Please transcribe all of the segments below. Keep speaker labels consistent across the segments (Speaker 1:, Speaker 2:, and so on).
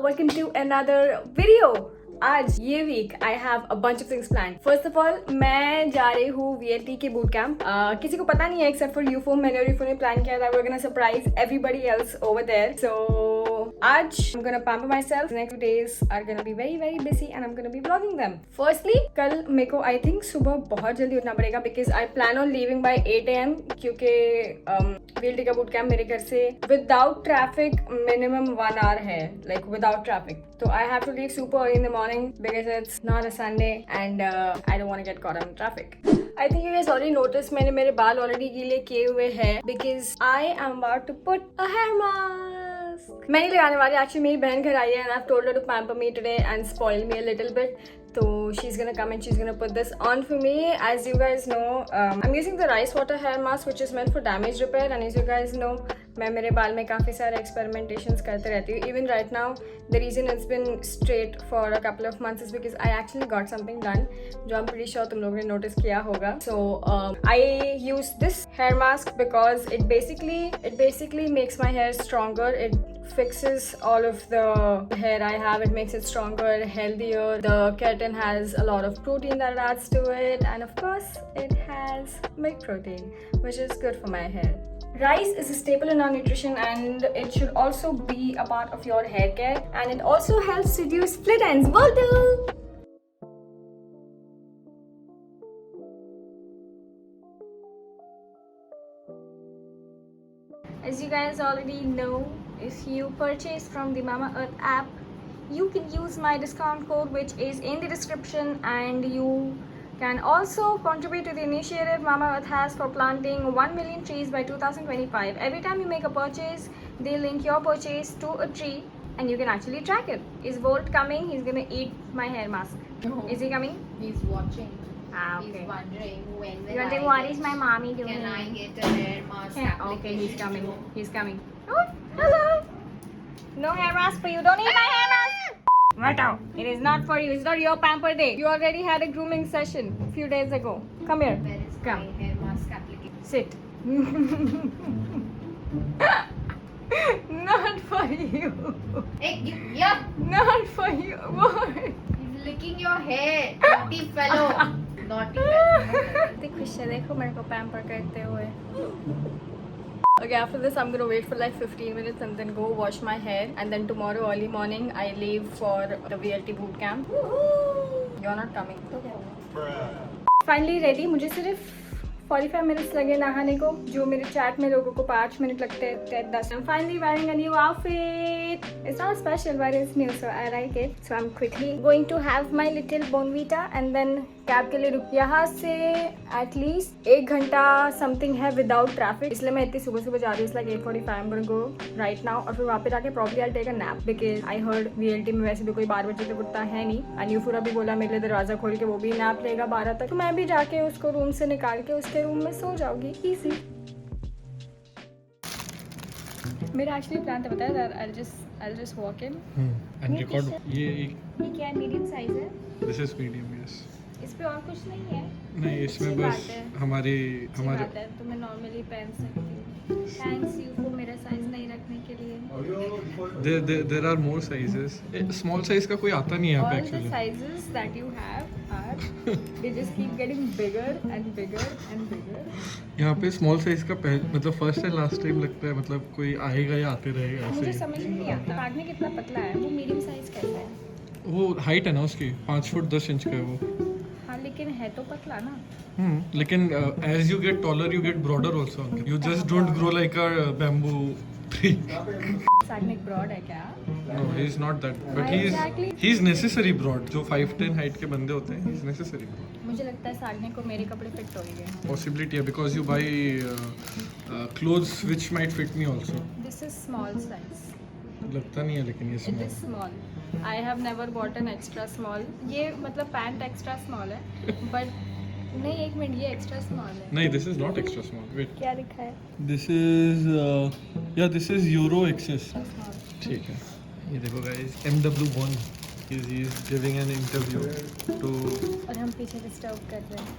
Speaker 1: welcome to another video. आज ये week I have a bunch of things plan. First of all मैं जा रही हूँ VLT के बूट कैंप. किसी को पता नहीं है एक्सेप्ट फॉर यूफो. मैंने और यूफो ने प्लान किया था. we're gonna surprise everybody else over there. So आज I'm gonna pamper myself. The next 2 days are gonna be very very busy and I'm gonna be vlogging them. Firstly कल मेरे को I think सुबह बहुत जल्दी उठना पड़ेगा because I plan on leaving by 8 AM क्योंकि VLT का बूट कैंप मेरे घर से without traffic minimum 1 hour है, like without traffic. So I have to leave super early in the morning because it's not a Sunday and I don't want to get caught up in traffic. I think you guys already noticed मैंने मेरे बाल already गीले किए हुए हैं because I am about to put a hair mask. मैं नहीं लगाने वाली. Actually मेरी बहन घर आई है and I've told her to pamper me today and spoil me a little bit. So she's gonna come and she's gonna put this on for me. As you guys know, I'm using the rice water hair mask which is meant for damage repair. And as you guys know, मैं मेरे बाल में काफ़ी सारे experimentations करते रहती हूँ. Even right now, the reason it's been straight for a couple of months is because I actually got something done, जो I'm pretty sure तुम लोगों ने notice किया होगा. So I use this hair mask because it basically makes my hair stronger. It fixes all of the hair I have. It makes it stronger, healthier. The keratin has a lot of protein that adds to it, and of course it has milk protein, which is good for my hair. Rice is a staple in our nutrition and it should also be a part of your hair care, and it also helps reduce split ends. Well done! As you guys already know, if you purchase from the Mamaearth app, you can use my discount code which is in the description, and you can also contribute to the initiative Mamaearth has for planting 1 million trees by 2025. Every time you make a purchase, they link your purchase to a tree and you can actually track it. Is Volt coming? He's gonna eat my hair mask.
Speaker 2: No.
Speaker 1: Is he coming?
Speaker 2: He's watching.
Speaker 1: Okay.
Speaker 2: He's wondering when will
Speaker 1: Wondering
Speaker 2: I
Speaker 1: what
Speaker 2: get,
Speaker 1: is my mommy doing?
Speaker 2: Can I get a hair mask
Speaker 1: Yeah,
Speaker 2: application?
Speaker 1: okay, he's coming.
Speaker 2: too?
Speaker 1: He's coming. Oh, hello. No hair mask for you. Don't eat my hair mask. Right out. It is not for you. It's not your pamper day. You already had a grooming session a few days ago. Come here.
Speaker 2: Where is
Speaker 1: Come.
Speaker 2: my hair mask application?
Speaker 1: Sit. Not for you.
Speaker 2: Hey, yeah,
Speaker 1: Not for you. What?
Speaker 2: he's licking your hair. Naughty fellow. Naughty fellow.
Speaker 1: कितनी खुश है देखो मेरे को pamper करते हुए. Okay, after this I'm gonna wait for like 15 minutes and then go wash my hair, and then tomorrow early morning I leave for the VLT boot camp. You're not coming. Finally ready. मुझे सिर्फ 45 minutes लगे नहाने को, जो मेरे chat में लोगों को 5 मिनट लगते हैं 10. I'm finally wearing a new outfit. It's not special but it's new so I like it. So I'm quickly going to have my little bonvita and then cab के लिए रुक. यहाँ से एटलीस्ट 1 घंटा समथिंग है without traffic, इसलिए मैं इतनी सुबह सुबह जा रही हूँ. It's like 8:45. I am going to go right now और फिर वहाँ पे जाके probably I take a nap because I heard VLT में वैसे भी कोई 12 बजे तक उठता है नहीं. अनयूफुरा भी बोला मेरे लिए दरवाज़ा खोल के वो भी नैप लेगा 12 तक, तो मैं भी जाके उसको रूम से निकाल के उसके रूम में सो जाऊँगी. ईजी. मेरा एक्चुअली प्लान था पता है. I'll just walk in.
Speaker 3: And record ये
Speaker 1: ये क्या है? मीडियम साइज है.
Speaker 3: this is medium yes.
Speaker 1: इस पे और कुछ नहीं है.
Speaker 3: नहीं इसमें
Speaker 1: अच्छी
Speaker 3: बस
Speaker 1: बात है.
Speaker 3: हमारे
Speaker 1: बात है तो मैं नॉर्मली पहन सकती हूँ. थैंक्स यू को मेरा साइज नहीं रखने के लिए.
Speaker 3: there are more sizes. Small size का कोई आता नहीं है यहाँ पे
Speaker 1: All the
Speaker 3: actually.
Speaker 1: sizes that you have are they just keep getting bigger and bigger and bigger.
Speaker 3: यहाँ पे स्मॉल साइज का मतलब फर्स्ट एंड लास्ट टाइम लगता है, मतलब कोई आएगा या आते रहेगा
Speaker 1: मुझे
Speaker 3: ऐसे
Speaker 1: समझ में नहीं आता सागने कितना पतला है. वो मीडियम साइज कैसा है?
Speaker 3: ही. वो हाइट है ना उसकी 5 फुट 10 इंच का है वो.
Speaker 1: हाँ लेकिन है तो पतला ना.
Speaker 3: लेकिन as you get taller you get broader also. You just don't grow like a bamboo tree.
Speaker 1: Sagnik broad है क्या?
Speaker 3: No, he is not that. But
Speaker 1: Exactly.
Speaker 3: he is necessary broad. जो 5'10" हाइट के बंदे होते हैं, he is necessary broad.
Speaker 1: मुझे लगता है सागने को मेरे कपड़े फिट हो गए.
Speaker 3: Possibility है because you buy clothes which might fit me also.
Speaker 1: This is small size.
Speaker 3: लगता नहीं है लेकिन ये
Speaker 1: It
Speaker 3: small.
Speaker 1: is small. I have never bought an extra small. ये मतलब पैंट एक्स्ट्रा स्मॉल है बट नहीं एक मिनट ये एक्स्ट्रा स्मॉल है.
Speaker 3: नहीं, this is not extra small. Wait.
Speaker 1: क्या लिखा है?
Speaker 3: This is yeah, this is Euro XS.
Speaker 1: Small.
Speaker 3: ठीक है. ये देखो guys, MW1 he is giving an interview to.
Speaker 1: और हम पीछे डिस्टर्ब कर रहे हैं.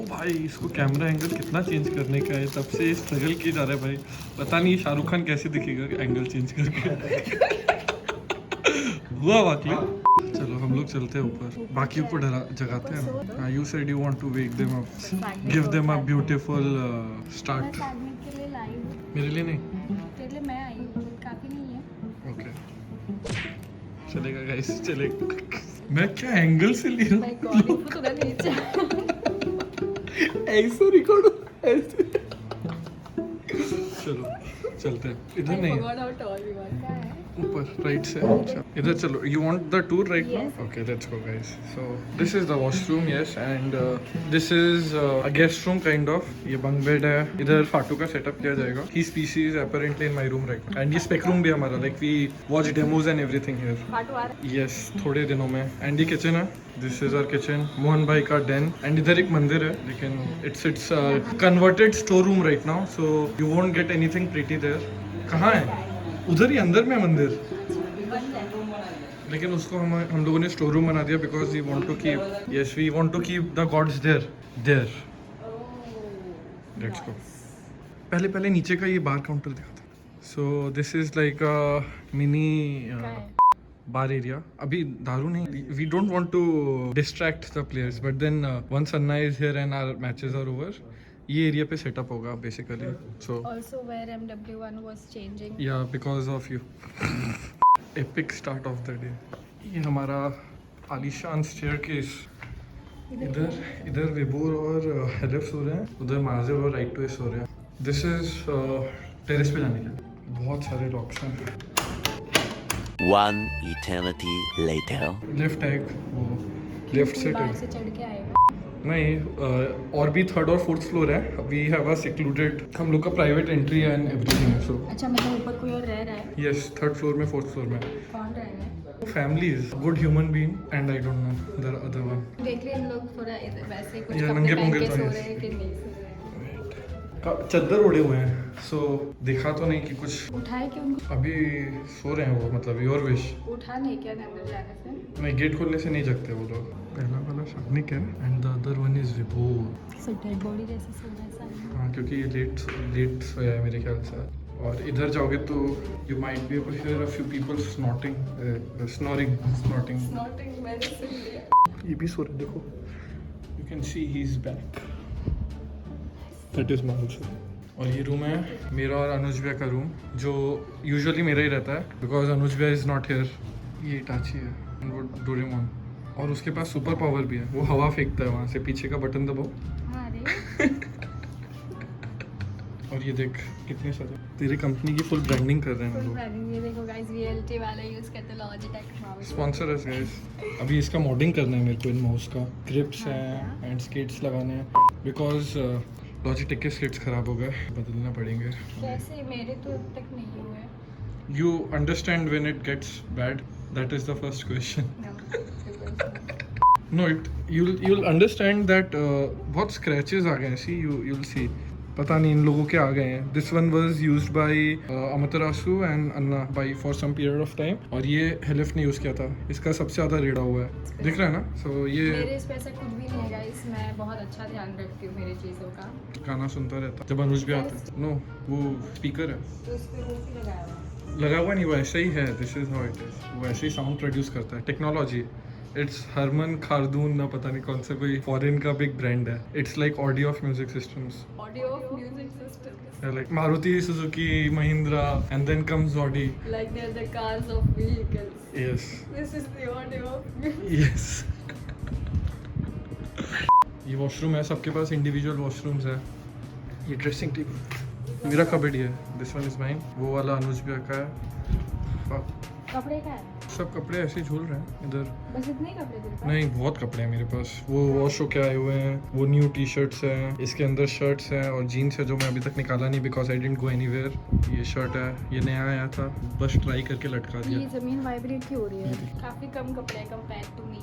Speaker 3: ओ भाई इसको कैमरा एंगल कितना चेंज करने का है, तब से स्ट्रगल किया जा रहा है भाई. पता नहीं शाहरुख खान कैसे दिखेगा एंगल चेंज करके. हुआ वाकई। चलो हम लोग चलते हैं ऊपर, बाकियों को डरा जगाते हैं। You said you want to wake them up, give them a beautiful start.
Speaker 1: के लिए लाई हूँ,
Speaker 3: मेरे लिए नहीं,
Speaker 1: तेरे लिए मैं आई हूँ, काफी नहीं है।
Speaker 3: ओके चलेगा गाइस, चलेगा। मैं क्या एंगल से ले रहा
Speaker 1: माय गॉड, इनको तो ना नीचे।
Speaker 3: हूँ, ऐसे रिकॉर्ड ऐसे। चलो चलते हैं, इधर नहीं है,
Speaker 1: forgot how tall we were. क्या है?
Speaker 3: ऊपर राइट से। अच्छा इधर चलो, you want the tour right
Speaker 1: Yes.
Speaker 3: Now? Okay let's go guys. So this is the washroom, yes, and this is a guest room kind of. ये bunk bed है, इधर फाटू का सेटअप किया जाएगा। He species apparently in my room right, and ये spec room भी है हमारा, like we watch demos and everything here.
Speaker 1: पाटू आ रहा
Speaker 3: यस थोड़े दिनों में। एंड ये किचन है, this is our kitchen, Mohan भाई का डेन। एंड इधर एक मंदिर है, लेकिन it's converted store room right now, so you won't get anything pretty there. कहाँ है? उधर ही अंदर में है मंदिर, लेकिन उसको हम लोगों ने स्टोर रूम बना दिया because we want to keep, yes we want to keep the gods there. Let's go. पहले नीचे का ये बार काउंटर दिखा था। So this is like a mini bar area. अभी दारू नहीं, we don't want to distract the players, but then once Anna is here and our matches are over, ये एरिया पे सेटअप होगा basically. So
Speaker 1: Also where MW1 was changing.
Speaker 3: या because of you. Epic start of the day. ये हमारा आलीशान staircase. इधर विबोर और हेलेफ सो रहे हैं, उधर माजिर और राइट टू सो रहे हैं। दिस इज टेरेस पे जाने के लिए बहुत सारे लॉक्स हैं।
Speaker 4: One eternity later.
Speaker 3: लिफ्ट है, वो लिफ्ट से
Speaker 1: बाहर से चढ़ के आएगा।
Speaker 3: नहीं, और भी थर्ड और फोर्थ फ्लोर है। वी हैव अ सिक्लूडेड, हम लोग का प्राइवेट एंट्री है एंड एवरीथिंग। सो
Speaker 1: अच्छा मतलब ऊपर कोई और रह रहा है?
Speaker 3: यस, थर्ड फ्लोर में, फोर्थ फ्लोर में
Speaker 1: कौन रह रहा है?
Speaker 3: Families, good human being, and I don't know the other one.
Speaker 1: देख रहे हैं इन लोग थोड़ा वैसे कुछ
Speaker 3: ये
Speaker 1: कपड़े
Speaker 3: नंगे
Speaker 1: पहन
Speaker 3: पुंगे
Speaker 1: के
Speaker 3: तो
Speaker 1: सो
Speaker 3: नहीं।
Speaker 1: रहे हैं कि नहीं सो रहे हैं।
Speaker 3: चद्दर ओढ़े हुए हैं, सो दिखा तो नहीं कि कुछ।
Speaker 1: उठाए क्यों उनको?
Speaker 3: अभी सो रहे हैं वो, मतलब योर विश।
Speaker 1: उठा नहीं क्या अंदर जाने से?
Speaker 3: नहीं, गेट खोलने से नहीं जगते वो लोग। पहला वाला शाग्निक है and the other one is विभोर।
Speaker 1: सो डेड बॉडी जैसे सो रहा है सामने।
Speaker 3: हाँ, क्योंकि ये लेट सोया है मेरे ख्याल से। और इधर जाओगे तो you might be able to hear a few people snoring.
Speaker 1: Snorting मैंने सुन लिया।
Speaker 3: ये भी सो रहे, देखो, you can see he is back. That is my answer. और ये रूम है मेरा और अनुज भैया का रूम, जो यूजुअली मेरा ही रहता है बिकॉज अनुज भैया इज नॉट हियर। ये इटाची है and वो डोरेमोन, और उसके पास सुपर पावर भी है, वो हवा फेंकता है वहाँ से। पीछे का बटन दबाओ।
Speaker 1: हाँ रे।
Speaker 3: और ये देख कितने सारे, तेरी कंपनी की फुल ब्रांडिंग कर रहे हैं हम लोग।
Speaker 1: ये देखो गाइस, VLT वाला यूज करते हैं, लॉजिटेक
Speaker 3: स्पॉन्सर है गाइस। अभी इसका मॉडिंग करना है मेरे को, इन माउस का ग्रिप्स हैं एंड स्केट्स लगाने हैं बिकॉज लॉजिटेक के स्केट्स खराब हो गए, बदलना पड़ेंगे।
Speaker 1: कैसे? मेरे तो अब तक नहीं हुए।
Speaker 3: You understand when it gets bad, that is the first question. No, it you'll understand that बहुत स्क्रैचेस आ गए हैं। सी you'll see, पता नहीं इन लोगों के आ गए हैं। This one was used by अमतरासु and Anna by for some period of time, और ये हेलिफ ने यूज़ किया था। इसका सबसे ज़्यादा रेड़ा हुआ है, दिख रहा है ना? सो ये
Speaker 1: मेरे इस पे ऐसा कुछ भी नहीं है गाइस, मैं बहुत अच्छा ध्यान रखती हूँ मेरी चीज़ों का।
Speaker 3: गाना सुनता रहता जब अनुज भी आता है। नो, वो स्पीकर है
Speaker 1: तो उस पे वो भी लगाया हुआ है।
Speaker 3: लगा हुआ, नहीं वो ऐसा ही है। This is how it is, वो ऐसे ही साउंड प्रोड्यूस करता है। टेक्नोलॉजी, इट्स हरमन खारदून ना, पता नहीं कौन सा कोई फॉरेन का बिग ब्रांड है। It's like audio of music systems,
Speaker 1: audio of music system,
Speaker 3: like Maruti Suzuki Mahindra and then comes Audi.
Speaker 1: Like they are the cars of vehicles.
Speaker 3: Yes
Speaker 1: this is the audio of
Speaker 3: yes. ये washroom है, सबके पास individual washrooms है। ये dressing table मेरा कबड्डी है, this one is mine. वो वाला अनुज भैया का है।
Speaker 1: कपड़े का है,
Speaker 3: सब कपड़े ऐसे ही झूल रहे हैं इधर।
Speaker 1: बस इतने ही कपड़े तेरे पास?
Speaker 3: नहीं, बहुत कपड़े हैं मेरे पास। वो वॉश होके आए हुए हैं, वो न्यू टी शर्ट्स हैं, इसके अंदर शर्ट्स हैं और जीन्स है जो मैं अभी तक निकाला नहीं because I didn't go anywhere. ये शर्ट है, ये नया आया था, बस ट्राई करके लटका
Speaker 1: ये
Speaker 3: दिया।
Speaker 1: जमीन वाइब्रेट क्यों हो रही है? काफी कम कपड़े compare to me.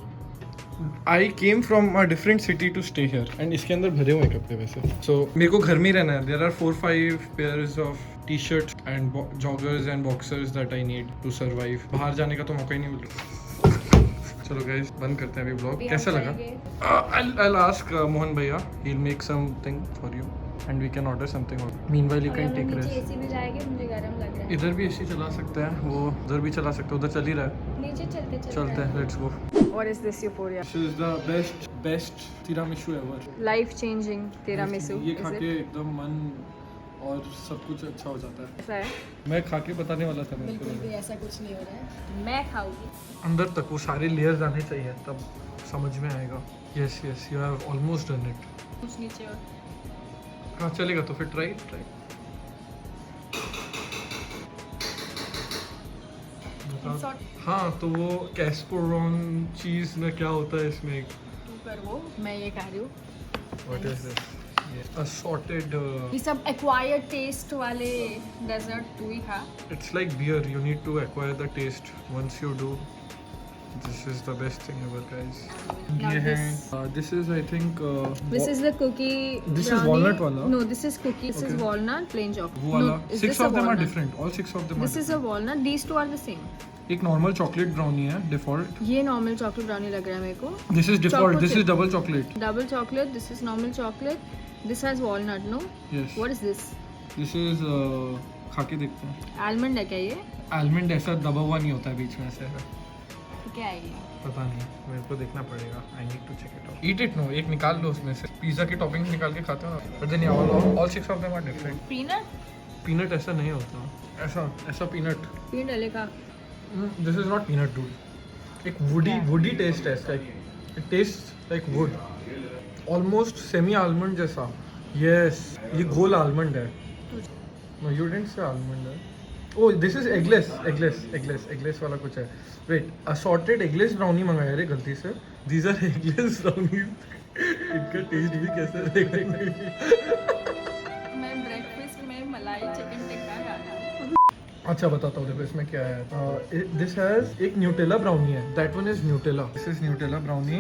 Speaker 3: I came from a different city to stay here, and इसके अंदर भरे हुए कपड़े वैसे। सो मेरे को घर में ही रहना है। There are 4-5 pairs of T shirts and joggers and boxers that I need to survive. बाहर जाने का तो मौका ही नहीं मिल रहा। चलो गाइस, बंद करते हैं अभी ब्लॉग। कैसा लगा? I'll ask मोहन भैया, he'll make something for you. and we can order something. Meanwhile, you can take rest.
Speaker 1: AC में जाएंगे, मुझे गर्म लग रहा है।
Speaker 3: इधर भी एसी चला सकते हैं, वो उधर भी चला सकते हैं, उधर चल ही रहा है।
Speaker 1: नीचे
Speaker 3: चलते हैं, let's go.
Speaker 1: What is this euphoria?
Speaker 3: This is the best tiramisu ever.
Speaker 1: Life changing tiramisu.
Speaker 3: ये
Speaker 1: is
Speaker 3: खा
Speaker 1: it?
Speaker 3: के एकदम मन और सब कुछ अच्छा हो जाता है।
Speaker 1: ऐसा है?
Speaker 3: मैं खा के बताने वाला था मेरे
Speaker 1: बिल्कुल
Speaker 3: को।
Speaker 1: भी ऐसा कुछ नहीं हो रहा है। मैं खाऊंगी।
Speaker 3: अंदर तक वो सारे लेयर्स आने चाहिए, तब समझ में आएगा। Yes yes, you have almost done it.
Speaker 1: कुछ नीचे और।
Speaker 3: हाँ चलेगा तो फिर ट्राई। हाँ तो वो कैस्पोरॉन चीज में क्या होता है इसमें?
Speaker 1: तू कर वो, मैं ये खा रही हूँ।
Speaker 3: What is this? असॉर्टेड
Speaker 1: ये सब एक्वायर्ड टेस्ट वाले डेजर्ट तू ही खा।
Speaker 3: It's like beer. You need to acquire the taste. Once you do, this is the best thing ever, guys.
Speaker 1: Now
Speaker 3: ये है.
Speaker 1: this.
Speaker 3: This is, I think.
Speaker 1: This is the cookie.
Speaker 3: This is
Speaker 1: brownie.
Speaker 3: walnut wala?
Speaker 1: No, this is cookie. This is
Speaker 3: Okay.
Speaker 1: walnut plain chocolate.
Speaker 3: वो वाला.
Speaker 1: No, is
Speaker 3: 6
Speaker 1: this a
Speaker 3: of them are
Speaker 1: walnut?
Speaker 3: different. All 6 of them
Speaker 1: This
Speaker 3: are
Speaker 1: is a walnut. These two are the same.
Speaker 3: different. एक normal chocolate brownie है default.
Speaker 1: ये normal chocolate brownie लग रहा है मेरे को.
Speaker 3: This is default.
Speaker 1: Chocolate
Speaker 3: This is
Speaker 1: chip.
Speaker 3: double chocolate.
Speaker 1: Double chocolate. This is normal chocolate. This has walnut. No.
Speaker 3: Yes.
Speaker 1: What is this?
Speaker 3: This is खा के देखते हैं.
Speaker 1: Almond है क्या ये?
Speaker 3: Almond ऐसा दबा हुआ नहीं होता है बीच में से.
Speaker 1: क्या है ये?
Speaker 3: पता नहीं, मेरे को देखना पड़ेगा. I need to check it out. Eat it no. एक निकाल लो उसमें से. पिज़्ज़ा की टॉपिंग निकाल के खाते हो ना. But then all 6 of them are different.
Speaker 1: Peanut?
Speaker 3: Peanut ऐसा नहीं होता. ऐसा पीनट.
Speaker 1: Peanut डलेगा.
Speaker 3: This is not peanut dude. एक वुडी टेस्ट है इसका. It taste like wood, almost semi almond जैसा. यस, ये गोल आलमंड है. No you didn't say almond है. ओह दिस इज एगलेस वाला कुछ है. वेट, असॉर्टेड एगलेस ब्राउनी मंगाया रे गलती से. These are eggless brownie. इनका टेस्ट भी कैसा रहेगा?
Speaker 1: मैं ब्रेकफास्ट में मलाई चिकन टिक्का खाना.
Speaker 3: अच्छा बताता हूँ देखो इसमें क्या है. दिस हैज एक न्यूटेला ब्राउनी है. That one is Nutella. This is Nutella brownie.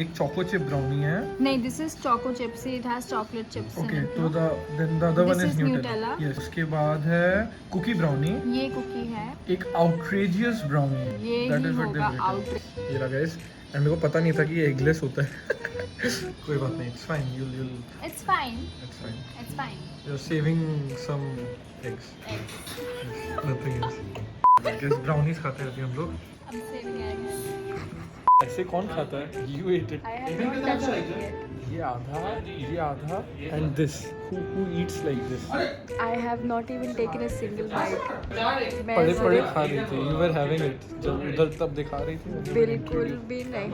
Speaker 3: एक चोको चिप ब्राउनी है.
Speaker 1: नहीं, this is choco chips. It has chocolate chips in
Speaker 3: okay
Speaker 1: it.
Speaker 3: तो the other one
Speaker 1: This
Speaker 3: is
Speaker 1: is
Speaker 3: Nutella.
Speaker 1: Nutella.
Speaker 3: Yes. उसके बाद है cookie brownie.
Speaker 1: ये cookie है.
Speaker 3: एक आउटरेजियस ब्राउनी.
Speaker 1: ये
Speaker 3: That
Speaker 1: ही
Speaker 3: is what they
Speaker 1: होगा
Speaker 3: written.
Speaker 1: आउट.
Speaker 3: ये रहा गाइस. एंड मेरे को पता नहीं था कि ये एगलेस होता है. कोई बात नहीं. It's fine. you'll
Speaker 1: it's fine.
Speaker 3: it's fine.
Speaker 1: It's fine.
Speaker 3: You're saving some eggs. Nothing else. Guys brownies खाते हैं अभी हम लोग.
Speaker 1: I'm saving eggs.
Speaker 3: ऐसे कौन खाता है? You ate it.
Speaker 1: I have not touched it yet.
Speaker 3: ये आधा and this. Who eats like this?
Speaker 1: I have not even taken a single bite. मैं
Speaker 3: पड़े
Speaker 1: सिर्फ-
Speaker 3: खा रही थी. You were having it. जब उधर तब दिखा रही थी.
Speaker 1: बिल्कुल भी नहीं.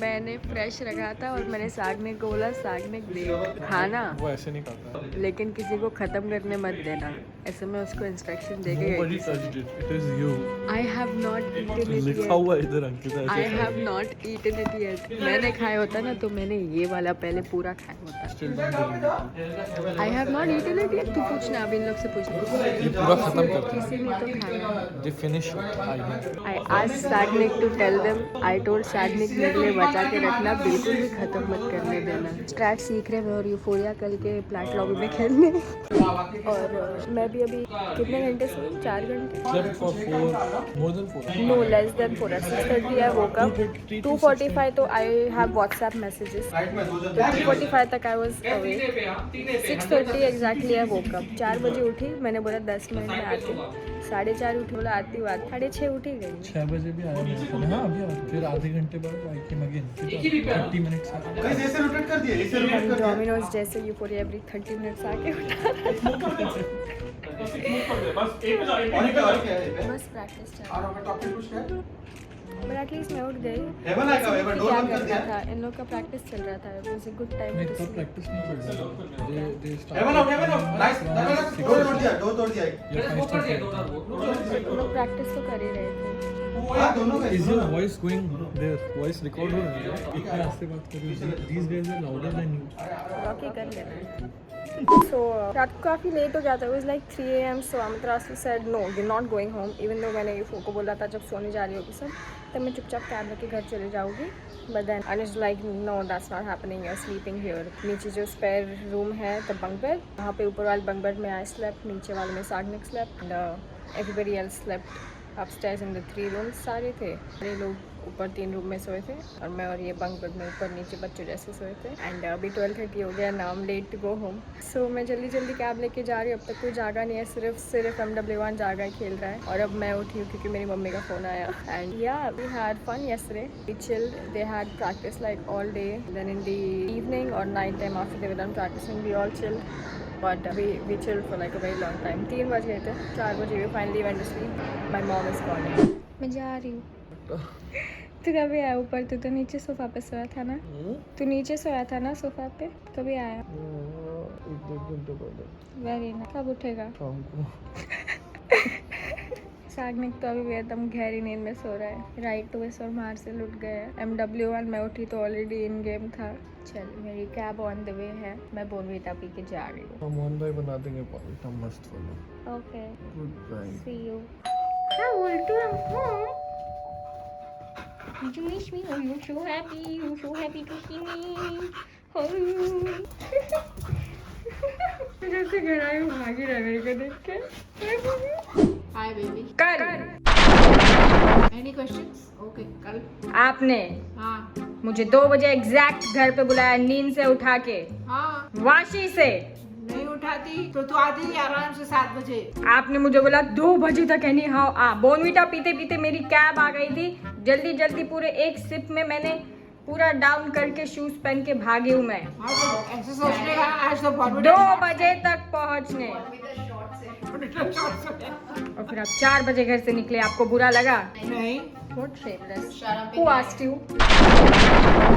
Speaker 1: मैंने फ्रेश रखा था और मैंने सागनिक को बोला सागनिक दे खाना,
Speaker 3: वो ऐसे नहीं खाता.
Speaker 1: लेकिन किसी को खत्म करने मत देना. ऐसे मैं उसको इंस्ट्रक्शन दे के
Speaker 3: Nobody
Speaker 1: गई.
Speaker 3: touched it. It is you.
Speaker 1: I have not eaten it
Speaker 3: लिखा
Speaker 1: yet.
Speaker 3: हुआ है इधर अंकिता
Speaker 1: I
Speaker 3: ऐसे.
Speaker 1: have not eaten it yet. मैंने खाया होता ना तो मैंने ये वाला पहले पूरा खाया होता.
Speaker 3: Still don't believe
Speaker 1: I have not eaten it yet. तू पूछना अब इन लोग से पूछना.
Speaker 3: it. ये पूरा खत्म करते हैं.
Speaker 1: किसी ने तो खाया.
Speaker 3: They finish it. I know.
Speaker 1: I asked Sagnik to tell them. I told Sagnik मेरे लिए बचा के रखना, बिल्कुल भी खत्म मत करने देना. स्ट्रैट सीख रहे हैं और यूफोरिया कल के प्लाट लॉबी में खेलने. और मैं भी अभी कितने घंटे से? 4 घंटे.
Speaker 3: Slept for 4, more than 4.
Speaker 1: No, less than 4. 6:30 I woke up. 2:45 तो I have WhatsApp messages. 2:45 तक I was awake. 6:30 exactly I woke up. 4 बजे उठी. मैंने बोला 10 मिनट में आती. 4:30 उठी. बोला आती हूँ. 6:30 उठी गई.
Speaker 3: 6 बजे भी आया मेरे को. हाँ अभी आया. फिर आधे घंटे बाद आई केम अगेन. 30 मिनट्स.
Speaker 1: हम डोमिनोज जैसे यूफोरिया एवरी 30 मिनट्स आके उठा. बस प्रैक्टिस चल रहा है. बट एटलीस्ट मैं उठ गई. क्या करना था? इन लोग का प्रैक्टिस चल रहा था. It was a good time
Speaker 3: नहीं
Speaker 1: टू
Speaker 3: तो
Speaker 1: स्लीप.
Speaker 3: प्रैक्टिस नहीं कर रहा. दे
Speaker 1: लोग प्रैक्टिस तो कर ही रहे थे.
Speaker 3: Is your voice going there? Voice record हो रहा है. इतने आस्ते बात कर रही हो. These guys are louder than you.
Speaker 1: Rocky कर लेना. So रात को काफ़ी लेट हो जाता है. It was like 3 AM. So Amitra said no, you're not going home. Even though मैंने यूफो को बोला था जब सोने जा रही होगी सब तब मैं चुपचाप कैब लेके घर चले जाऊँगी. But then Anish like no, that's not happening. You're sleeping here. नीचे जो स्पेयर रूम है द बंक बेड, वहाँ पे ऊपर वाले बंक बेड में I slept. नीचे वाले में Sagnik slept. And everybody else slept upstairs in the 3 rooms. सारे थे. सारे लोग ऊपर 3 रूम में सोए थे और मैं और ये बंक बेड में ऊपर नीचे बच्चों जैसे सोए थे। एंड अभी 12:30 हो गया, now let to go home. So मैं जल्दी जल्दी कैब लेके जा रही हूँ। अब तक कोई जागा नहीं है, सिर्फ MW1 जागा ही खेल रहा है। और अब मैं उठी हूँ क्योंकि मेरी मम्मी का फ़ोन आया। एंड या we had fun yesterday. We chilled. They had practice like all day. Then in the evening or night time after they were done practicing, we all chilled. But we chilled for like a very long time. 3 बज गए थे, 4 बजे we finally went to sleep. My mom is calling. मैं जा रही हूँ। तू कभी आया ऊपर? तू तो नीचे सोफा पे सोया था ना? तू नीचे सोया था ना सोफा पे? कभी आया?
Speaker 3: 1-2 घंटे पहले।
Speaker 1: वेरी ना। कब उठेगा?
Speaker 3: शाम को।
Speaker 1: सागनिक तो अभी भी एकदम गहरी नींद में सो रहा है। राइट टू और मार से लुट गया। MW1 मैं उठी तो ऑलरेडी इन गेम था। चल मेरी कैब ऑन द वे है, मैं बोनवीटा पी के जा रही हूँ।
Speaker 3: हम ऑन बाय बना देंगे बोनवीटा मस्त वाला।
Speaker 1: Okay,
Speaker 3: good bye.
Speaker 1: See you. How old am home? Did you miss me? Oh, you're so happy. You're so happy to see me. Oh. जैसे घर आई हूँ भागी रहा मेरे को देख के।
Speaker 2: Hi baby.
Speaker 1: कल
Speaker 2: Any questions? Okay, कल।
Speaker 1: आपने
Speaker 2: हाँ
Speaker 1: मुझे 2 बजे एग्जैक्ट घर पे बुलाया, नींद से उठा के,
Speaker 2: हाँ।
Speaker 1: वाशी से।
Speaker 2: नहीं उठाती तो तू आती थी आराम से 7 बजे।
Speaker 1: आपने मुझे बोला 2 बजे तक एनी हाउ बोनवीटा पीते पीते मेरी कैब आ गई थी। जल्दी जल्दी पूरे एक सिप में मैंने पूरा डाउन करके शूज पहन के भागी हूँ मैं।
Speaker 2: हाँ तो ऐसे सोचने का आज तो
Speaker 1: 2 बजे तक पहुँचने, और फिर आप 4 बजे घर से निकले। आपको बुरा लगा?
Speaker 2: नहीं।
Speaker 1: What shameless.
Speaker 2: Shut up.
Speaker 1: Who asked you?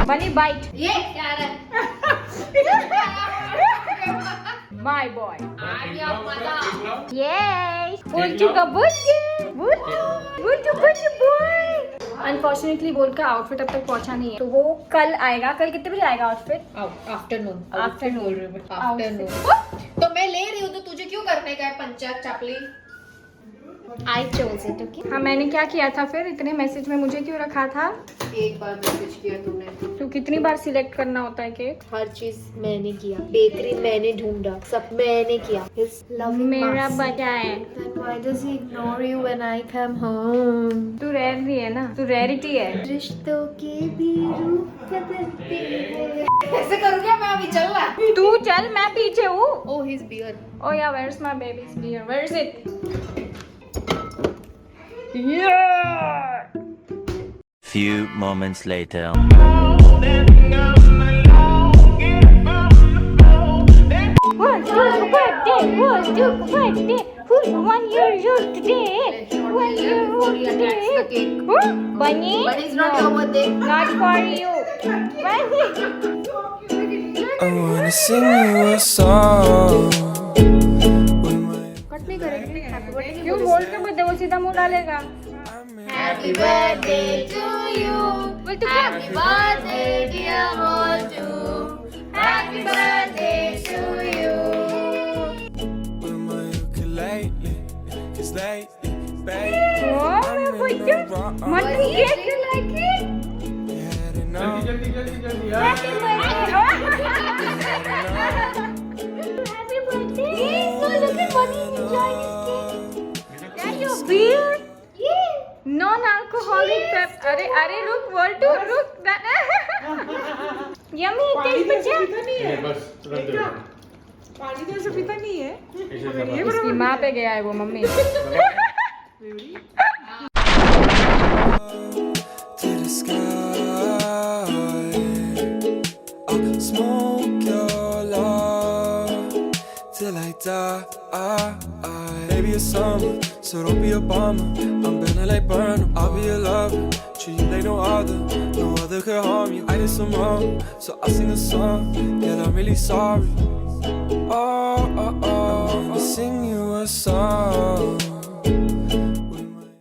Speaker 1: Bunny bite.
Speaker 2: ये क्या है?
Speaker 1: My boy.
Speaker 2: आ गया मजा।
Speaker 1: Yes. Bultu का बुल्टू, बुल्टू बुल्टू boy. Unfortunately बोल का आउटफिट अब तक पहुंचा नहीं है, तो वो कल आएगा। कल कितने बजे आएगा आउटफिट?
Speaker 2: आफ्टरनून।
Speaker 1: Afternoon.
Speaker 2: बोल रही हूँ मैं।
Speaker 1: Outfit.
Speaker 2: आफ्टरनून। तो मैं ले रही हूँ तो तुझे क्यों करने का है panchayat चापली?
Speaker 1: I chose it, okay? हाँ, मैंने क्या किया था फिर? इतने मैसेज में मुझे क्यों रखा था?
Speaker 2: एक बार मैसेज किया तूने।
Speaker 1: तो कितनी बार सिलेक्ट करना होता है केक?
Speaker 2: हर चीज मैंने किया, बेकरी मैंने ढूंढा, सब मैंने किया। His loving
Speaker 1: मेरा
Speaker 2: Marcy.
Speaker 1: बचा है।
Speaker 2: Then why does he ignore you when I come home?
Speaker 1: तू रेयर भी है ना, तू रेयरिटी है।
Speaker 2: रिश्तों के भी रूप बदलते हैं। ऐसे करूँ क्या मैं? अभी चल रहा।
Speaker 1: तू चल, मैं पीछे हूँ।
Speaker 2: Oh, his beard.
Speaker 1: Oh yeah, where's my baby's beer? Where is it? Yeah!
Speaker 4: Few moments later.
Speaker 1: What's your birthday? What's your birthday? Who's 1 year old today? 1 year old today? Who? Bunny?
Speaker 2: But it's not your birthday.
Speaker 1: Not for you. Bunny?
Speaker 5: I wanna sing you a song.
Speaker 2: Cut नहीं करेंगे। Happy birthday
Speaker 1: क्यों बोल के birthday वो सीधा मुंह डालेगा?
Speaker 2: Happy birthday to you. Happy birthday dear Motu. Happy birthday to you.
Speaker 5: With my ukulele, 'cause lately, baby,
Speaker 1: Oh, मैं बच्चा, मन में ये क्यों like it?
Speaker 5: you had enough.
Speaker 3: जल्दी जल्दी जल्दी
Speaker 1: Happy birthday! Happy birthday! Oh, look at Bunny enjoying his cake. That's your beer? Yeah. Non-alcoholic pep. अरे रुक, Waltu, रुक. Yummy taste बच्चा.
Speaker 3: बस रख दे।
Speaker 2: पानी तो ऐसे पीता नहीं है।
Speaker 1: इसकी माँ पे गया है वो, mummy.
Speaker 5: To the sky, I'll smoke your love till I die. Baby, it's summer, so don't be a bummer. I'm gonna like burn 'em. I'll be a lover, treat you like no other. No other could harm you. I did some wrong, so I'll sing a song. Yeah, I'm really sorry. Oh, I wanna sing you a song.